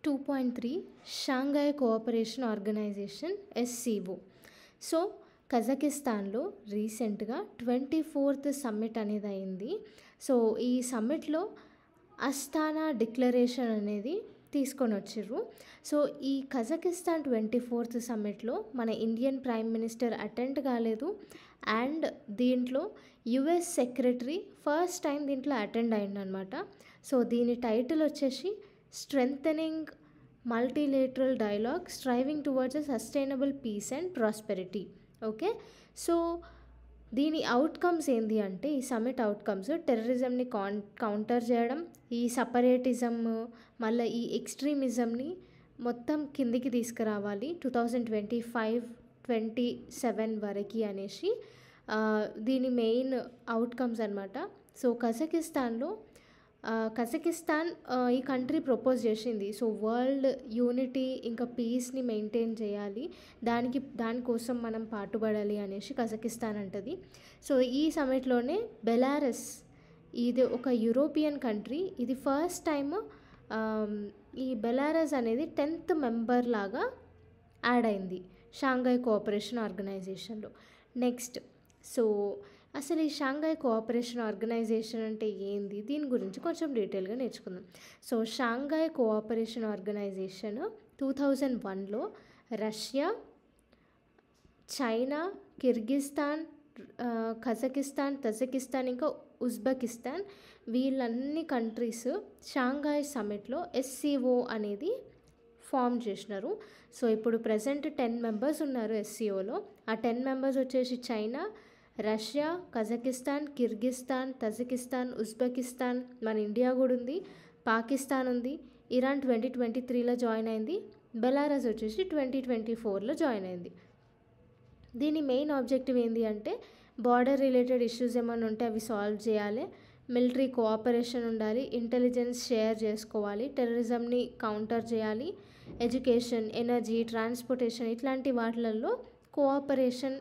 2.3 Shanghai cooperation organisation SCO. So కజకిస్తాన్లో రీసెంట్గా 24th summit అనేది అయింది. సో ఈ సమ్మిట్లో అస్తానా డిక్లరేషన్ అనేది తీసుకొని వచ్చిర్రు. సో ఈ కజకిస్తాన్ 24th సమ్మిట్లో మన ఇండియన్ ప్రైమ్ మినిస్టర్ అటెండ్ కాలేదు. అండ్ దీంట్లో US సెక్రటరీ ఫస్ట్ టైం దీంట్లో అటెండ్ అయిందనమాట. సో దీని టైటిల్ వచ్చేసి strengthening multilateral dialogue striving towards a sustainable peace and prosperity. Okay, so దీని అవుట్కమ్స్ ఏంటి అంటే, ఈ సమ్మిట్ అవుట్కమ్స్ టెర్రరిజంని కౌంటర్ చేయడం, ఈ సపరేటిజం మళ్ళీ ఈ ఎక్స్ట్రీమిజంని మొత్తం కిందికి తీసుకురావాలి 2025-27 వరకు అనేసి దీని మెయిన్ అవుట్కమ్స్ అనమాట. సో కజకిస్తాన్ ఈ కంట్రీ ప్రపోజ్ చేసింది. సో వరల్డ్ యూనిటీ ఇంకా పీస్ని మెయింటైన్ చేయాలి, దానికోసం మనం పాటుపడాలి అనేసి కజకిస్తాన్ అంటది. సో ఈ సమిట్లోనే బెలారస్, ఇది ఒక యూరోపియన్ కంట్రీ, ఇది ఫస్ట్ టైం ఈ బెలారస్ అనేది 10th మెంబర్ లాగా యాడ్ అయింది షాంఘై కోఆపరేషన్ ఆర్గనైజేషన్లో. నెక్స్ట్, సో అసలు ఈ షాంఘై కోఆపరేషన్ ఆర్గనైజేషన్ అంటే ఏంది, దీని గురించి కొంచెం డీటెయిల్గా నేర్చుకుందాం. సో షాంఘై కోఆపరేషన్ ఆర్గనైజేషన్ 2001లో Russia, China, Kyrgyzstan, Kazakhstan, Tajikistan ఇంకా ఉజ్బెకిస్తాన్ వీళ్ళన్ని కంట్రీస్ షాంఘై సమ్మిట్లో SCO అనేది ఫామ్ చేసినారు. సో ఇప్పుడు ప్రజెంట్ 10 మెంబర్స్ ఉన్నారు SCOలో. ఆ 10 మెంబర్స్ వచ్చేసి China, Russia, Kazakhstan, Kyrgyzstan, Tajikistan, Uzbekistan, మన ఇండియా కూడా ఉంది, పాకిస్తాన్ ఉంది, ఇరాన్ 2023లో జాయిన్ అయింది, బెలారస్ వచ్చేసి 2024లో జాయిన్ అయింది. దీని మెయిన్ ఆబ్జెక్టివ్ ఏంటి అంటే, బార్డర్ రిలేటెడ్ ఇష్యూస్ ఏమైనా ఉంటే అవి సాల్వ్ చేయాలి, మిలిటరీ కోఆపరేషన్ ఉండాలి, ఇంటెలిజెన్స్ షేర్ చేసుకోవాలి, టెర్రరిజంని కౌంటర్ చేయాలి, ఎడ్యుకేషన్, ఎనర్జీ, ట్రాన్స్పోర్టేషన్ ఇట్లాంటి వాటిలలో కోఆపరేషన్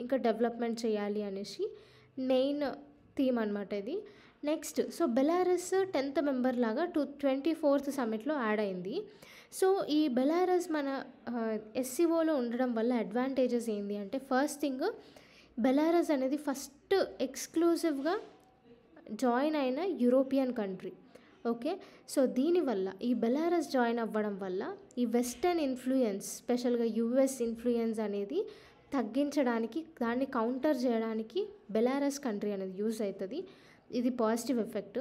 ఇంకా డెవలప్మెంట్ చేయాలి అనేసి మెయిన్ థీమ్ అనమాట ఇది. Next, so Belarus 10th member లాగా 24th సమ్మిట్లో యాడ్ అయింది. సో ఈ బెలారస్ మన SCOలో ఉండడం వల్ల అడ్వాంటేజెస్ ఏంటి అంటే, ఫస్ట్ థింగ్, బెలారస్ అనేది ఫస్ట్ ఎక్స్క్లూజివ్గా జాయిన్ అయిన యూరోపియన్ కంట్రీ. ఓకే, సో దీనివల్ల ఈ బెలారస్ జాయిన్ అవ్వడం వల్ల ఈ వెస్టర్న్ ఇన్ఫ్లుయెన్స్, స్పెషల్గా US ఇన్ఫ్లుయెన్స్ అనేది తగ్గించడానికి, దాన్ని కౌంటర్ చేయడానికి బెలారస్ కంట్రీ అనేది యూజ్ అవుతుంది. ఇది పాజిటివ్ ఎఫెక్ట్.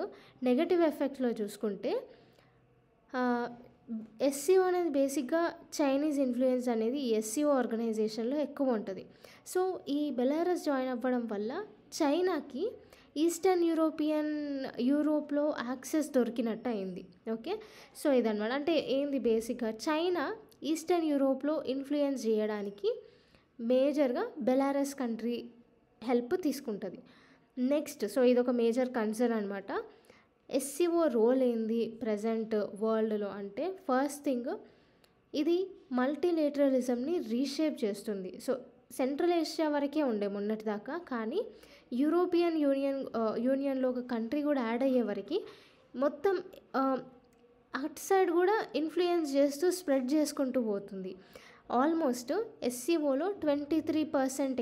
నెగటివ్ ఎఫెక్ట్లో చూసుకుంటే SCO అనేది బేసిక్గా చైనీస్ ఇన్ఫ్లుయెన్స్ అనేది ఈ SCO ఆర్గనైజేషన్లో ఎక్కువ ఉంటుంది. సో ఈ బెలారస్ జాయిన్ అవ్వడం వల్ల చైనాకి ఈస్టర్న్ యూరోప్లో యాక్సెస్ దొరికినట్టు అయింది. ఓకే, సో ఇదన్నమాట. అంటే ఏంది, బేసిక్గా చైనా ఈస్టర్న్ యూరోప్లో ఇన్ఫ్లుయెన్స్ చేయడానికి మేజర్గా బెలారస్ కంట్రీ హెల్ప్ తీసుకుంటుంది. నెక్స్ట్, సో ఇదొక మేజర్ కన్సర్న్ అనమాట. SCO రోల్ ఏంది ప్రజెంట్ వరల్డ్లో అంటే, ఫస్ట్ థింగ్, ఇది మల్టీలేటరలిజంని రీషేప్ చేస్తుంది. సో సెంట్రల్ ఏషియా వరకే ఉండే మొన్నటిదాకా, కానీ యూరోపియన్ యూనియన్లో ఒక కంట్రీ కూడా యాడ్ అయ్యే వరకు మొత్తం అటు సైడ్ కూడా ఇన్ఫ్లుయెన్స్ చేస్తూ స్ప్రెడ్ చేసుకుంటూ పోతుంది. ఆల్మోస్ట్ SCOలో 23%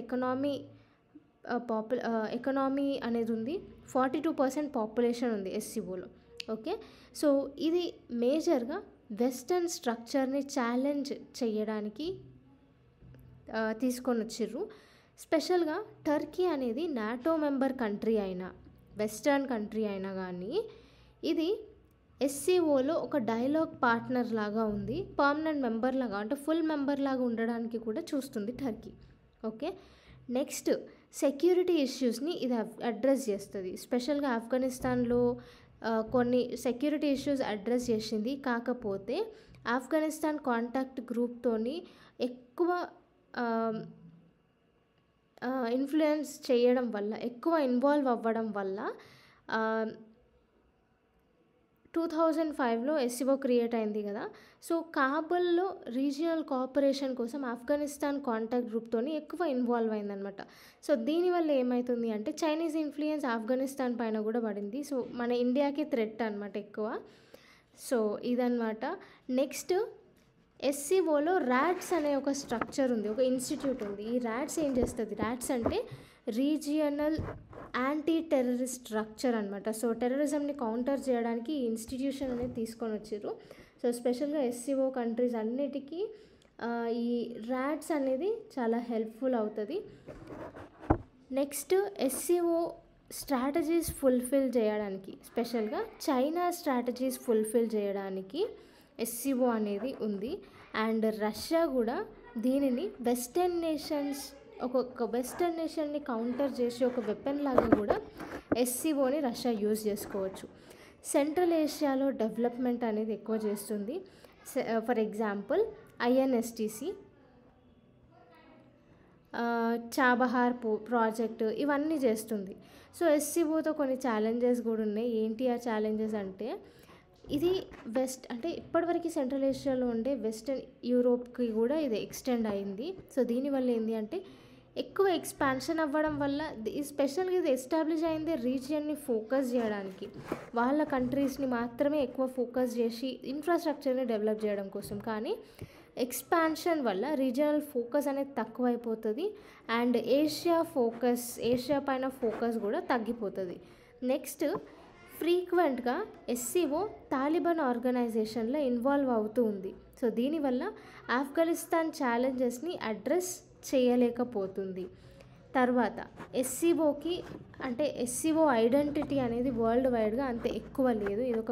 ఎకనామీ అనేది ఉంది, 42% పాపులేషన్ ఉంది SCOలో. ఓకే, సో ఇది మేజర్గా వెస్టర్న్ స్ట్రక్చర్ని ఛాలెంజ్ చేయడానికి తీసుకొని వచ్చిర్రు. స్పెషల్గా టర్కీ అనేది నాటో మెంబర్ కంట్రీ అయినా, వెస్టర్న్ కంట్రీ అయినా కానీ ఇది SCOలో ఒక డైలాగ్ పార్ట్నర్ లాగా ఉంది, పర్మనెంట్ మెంబర్ లాగా, అంటే ఫుల్ మెంబర్ లాగా ఉండడానికి కూడా చూస్తుంది టర్కీ. ఓకే, నెక్స్ట్, సెక్యూరిటీ ఇష్యూస్ని ఇది అడ్రస్ చేస్తుంది. స్పెషల్గా ఆఫ్ఘనిస్తాన్లో కొన్ని సెక్యూరిటీ ఇష్యూస్ అడ్రస్ చేసింది. కాకపోతే ఆఫ్ఘనిస్తాన్ కాంటాక్ట్ గ్రూప్తోని ఎక్కువ ఇన్ఫ్లుయెన్స్ చేయడం వల్ల, ఎక్కువ ఇన్వాల్వ్ అవ్వడం వల్ల 2005లో SCO క్రియేట్ అయింది కదా. సో కాబుల్లో రీజియనల్ కోఆపరేషన్ కోసం ఆఫ్ఘనిస్తాన్ కాంటాక్ట్ గ్రూప్తోని ఎక్కువ ఇన్వాల్వ్ అయిందనమాట. సో దీనివల్ల ఏమవుతుంది అంటే, చైనీస్ ఇన్ఫ్లుయెన్స్ ఆఫ్ఘనిస్తాన్ పైన కూడా పడింది. సో మన ఇండియాకి థ్రెట్ అనమాట ఎక్కువ. సో ఇదన్నమాట. నెక్స్ట్ ఎస్సీఓలో ర్యాట్స్ అనే ఒక స్ట్రక్చర్ ఉంది, ఒక ఇన్స్టిట్యూట్ ఉంది. ఈ ర్యాట్స్ ఏం చేస్తుంది? ర్యాట్స్ అంటే రీజియనల్ యాంటీ టెర్రరిస్ట్ స్ట్రక్చర్ అనమాట. సో టెర్రరిజంని కౌంటర్ చేయడానికి ఈ ఇన్స్టిట్యూషన్ అనేది తీసుకొని వచ్చారు. సో స్పెషల్గా ఎస్సీఓ కంట్రీస్ అన్నిటికీ ఈ ర్యాట్స్ అనేది చాలా హెల్ప్ఫుల్ అవుతుంది. నెక్స్ట్ ఎస్సీఓ స్ట్రాటజీస్ ఫుల్ఫిల్ చేయడానికి, స్పెషల్గా చైనా స్ట్రాటజీస్ ఫుల్ఫిల్ చేయడానికి ఎస్సీఓ అనేది ఉంది. అండ్ రష్యా కూడా దీనిని వెస్టర్న్ నేషన్స్, ఒక్కొక్క వెస్టర్న్ నేషన్ని కౌంటర్ చేసి ఒక వెపన్ లాగా కూడా ఎస్సీఓని రష్యా యూజ్ చేసుకోవచ్చు. సెంట్రల్ ఏషియాలో డెవలప్మెంట్ అనేది ఎక్కువ చేస్తుంది. ఫర్ ఎగ్జాంపుల్ ఐఎన్ఎస్టీసీ, చాబహార్ ప్రాజెక్టు ఇవన్నీ చేస్తుంది. సో ఎస్సీఓతో కొన్ని ఛాలెంజెస్ కూడా ఉన్నాయి. ఏంటి ఆ ఛాలెంజెస్ అంటే, ఇది వెస్ట్ అంటే ఇప్పటివరకు సెంట్రల్ ఏషియాలో ఉండే వెస్టర్న్ యూరోప్కి కూడా ఇది ఎక్స్టెండ్ అయింది. సో దీనివల్ల ఏంటి అంటే ఎక్కువ ఎక్స్పాన్షన్ అవ్వడం వల్ల, స్పెషల్గా ఇది ఎస్టాబ్లిష్ అయింది రీజియన్ని ఫోకస్ చేయడానికి, వాళ్ళ కంట్రీస్ని మాత్రమే ఎక్కువ ఫోకస్ చేసి ఇన్ఫ్రాస్ట్రక్చర్ని డెవలప్ చేయడం కోసం. కానీ ఎక్స్పాన్షన్ వల్ల రీజనల్ ఫోకస్ అనేది తక్కువైపోతుంది అండ్ ఏషియా పైన ఫోకస్ కూడా తగ్గిపోతుంది. నెక్స్ట్ ఫ్రీక్వెంట్గా ఎస్సీఓ తాలిబాన్ ఆర్గనైజేషన్లో ఇన్వాల్వ్ అవుతూ ఉంది. సో దీనివల్ల ఆఫ్ఘనిస్తాన్ ఛాలెంజెస్ని అడ్రస్ చేయలేకపోతుంది. తర్వాత ఎస్సీఓకి అంటే ఎస్సీఓ ఐడెంటిటీ అనేది వరల్డ్ వైడ్గా అంత ఎక్కువ లేదు. ఇది ఒక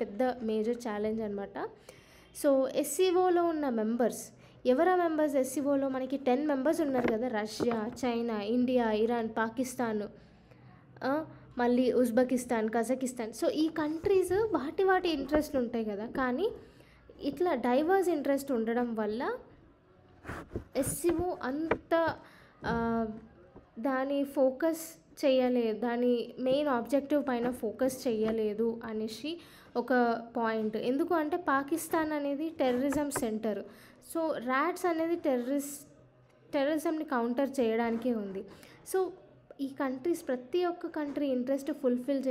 పెద్ద మేజర్ ఛాలెంజ్ అనమాట. సో ఎస్సీఓలో ఉన్న మెంబర్స్, ఎవరా మెంబర్స్? ఎస్సీఓలో మనకి 10 మెంబర్స్ ఉన్నారు కదా, Russia, China, India, Iran, Pakistan, మళ్ళీ ఉజ్బెకిస్తాన్, కజకిస్తాన్. సో ఈ కంట్రీస్ వాటి ఇంట్రెస్ట్ ఉంటాయి కదా, కానీ ఇట్లా డైవర్స్ ఇంట్రెస్ట్ ఉండడం వల్ల ఎస్సీఓ అంత దాని ఫోకస్ చేయలేదు, దాని మెయిన్ ఆబ్జెక్టివ్ పైన ఫోకస్ చేయలేదు అనేసి ఒక పాయింట్. ఎందుకు అంటే పాకిస్తాన్ అనేది టెర్రరిజం సెంటర్. సో ర్యాట్స్ అనేది టెర్రరిజంని కౌంటర్ చేయడానికే ఉంది. సో ఈ కంట్రీస్, ప్రతి ఒక్క కంట్రీ ఇంట్రెస్ట్ ఫుల్ఫిల్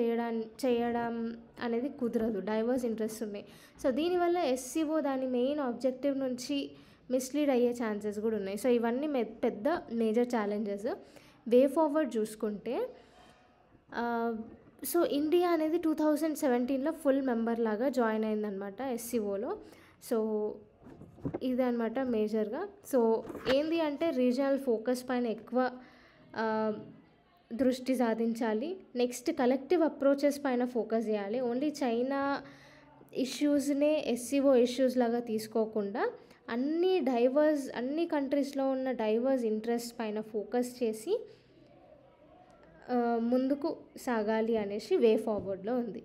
చేయడం అనేది కుదరదు, డైవర్స్ ఇంట్రెస్ట్ ఉన్నాయి. సో దీనివల్ల ఎస్సీఓ దాని మెయిన్ ఆబ్జెక్టివ్ నుంచి మిస్లీడ్ అయ్యే ఛాన్సెస్ కూడా ఉన్నాయి. సో ఇవన్నీ పెద్ద మేజర్ ఛాలెంజెస్. వే ఫార్వర్డ్ చూసుకుంటే, సో ఇండియా అనేది 2017లో ఫుల్ మెంబర్ లాగా జాయిన్ అయిందనమాట ఎస్సీఓలో. సో ఇదనమాట మేజర్గా. సో ఏంది అంటే రీజనల్ ఫోకస్ పైన ఎక్కువ దృష్టి సాధించాలి. నెక్స్ట్ కలెక్టివ్ అప్రోచెస్ పైన ఫోకస్ చేయాలి. ఓన్లీ చైనా ఇష్యూస్నే ఎస్సీఓ ఇష్యూస్ లాగా తీసుకోకుండా అన్ని కంట్రీస్లో ఉన్న డైవర్స్ ఇంట్రెస్ట్ పైన ఫోకస్ చేసి ముందుకు సాగాలి అనేసి వే ఫార్వర్డ్లో ఉంది.